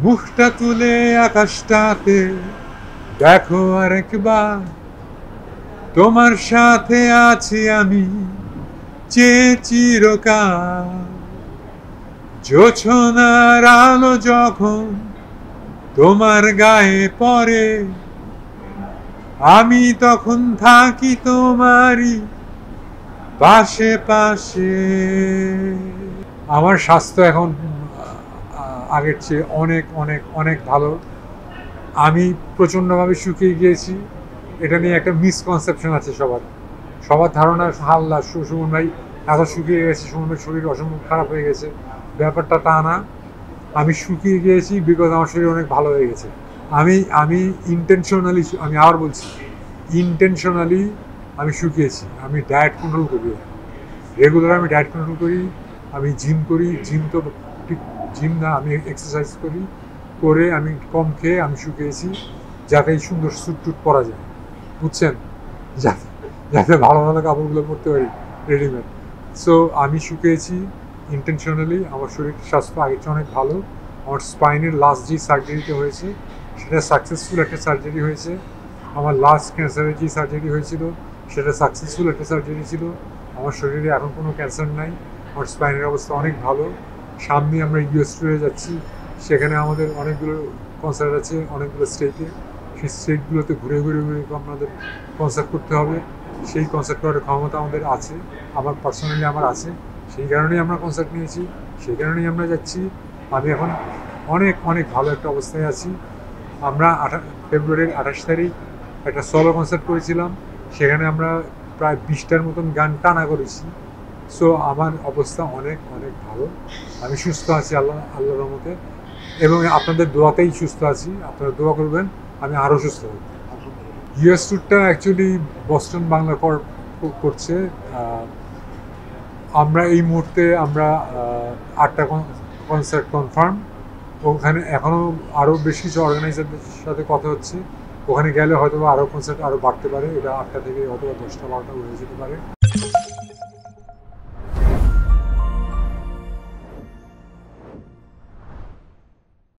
মুখটা তুলে আকাশটাতে দেখো আরেকবার, তোমার সাথে আছি আমি চিরকাল। জোছনার আলো যখন তোমার গায়ে পড়ে, আমি তখন থাকি তোমারই পাশে পাশে। আমার স্বাস্থ্য এখন আগের চেয়ে অনেক অনেক অনেক ভালো। আমি প্রচণ্ডভাবে শুকিয়ে গিয়েছি, এটা নিয়ে একটা মিসকনসেপশন আছে সবার। সবার ধারণা হাল্লা সুমন ভাই এত শুকিয়ে গেছে, সুমন ভাই শরীর অসম্ভব খারাপ হয়ে গেছে। ব্যাপারটা তা না, আমি শুকিয়ে গিয়েছি বিকজ আমার শরীর অনেক ভালো হয়ে গেছে। আমি আমি ইন্টেনশনালি, আমি আবার বলছি, ইন্টেনশনালি আমি শুকিয়েছি। আমি ডায়েট কন্ট্রোল করি, রেগুলার আমি ডায়েট কন্ট্রোল করি, আমি জিম করি। জিম তো ঠিক জিম না, আমি এক্সারসাইজ করি, করে আমি কম খেয়ে আমি শুকিয়েছি, যাতে এই সুন্দর স্যুট টুট পরা যায়, বুঝছেন, যাতে যাতে ভালো ভালো কাপড়গুলো পরতে পারি রেডিমেড। সো আমি শুকিয়েছি ইন্টেনশনালি। আমার শরীর স্বাস্থ্য আগের চেয়ে অনেক ভালো। আমার স্পাইনের লাস্ট যে সার্জারিটা হয়েছে সেটা সাকসেসফুল একটা সার্জারি হয়েছে। আমার লাস্ট ক্যান্সারের যে সার্জারি হয়েছিল সেটা সাকসেসফুল একটা সার্জারি ছিল। আমার শরীরে এখন কোনো ক্যান্সার নাই, আমার স্পাইনের অবস্থা অনেক ভালো। সামনে আমরা ইউএস ট্যুরে যাচ্ছি, সেখানে আমাদের অনেকগুলো কনসার্ট আছে অনেকগুলো স্টেটে। সেই স্টেটগুলোতে ঘুরে ঘুরে ঘুরে আমাদের কনসার্ট করতে হবে। সেই কনসার্ট করার ক্ষমতা আমাদের আছে, আমার পার্সোনালি আমার আছে। সেই কারণেই আমরা কনসার্ট নিয়েছি, সেই কারণেই আমরা যাচ্ছি। আমি এখন অনেক অনেক ভালো একটা অবস্থায় আছি। আমরা ফেব্রুয়ারির 28 তারিখ একটা সলো কনসার্ট করেছিলাম, সেখানে আমরা প্রায় 20টার মতন গান টানা করেছি। সো আমার অবস্থা অনেক অনেক ভালো, আমি সুস্থ আছি আল্লাহর রহমতে, এবং আপনাদের দোয়াতেই সুস্থ আছি। আপনারা দোয়া করবেন আমি আরও সুস্থ হব। ইউএস ট্যুরটা অ্যাকচুয়ালি বস্টন বাংলা করছে। আমরা এই মুহূর্তে আমরা 8টা কনসার্ট কনফার্ম। ওখানে এখনও আরও বেশ কিছু অর্গানাইজারদের সাথে কথা হচ্ছে, ওখানে গেলে হয়তো আরও কনসার্ট আরও বাড়তে পারে। এটা 8টা থেকে হয়তো 10টা 12টা হয়ে যেতে পারে।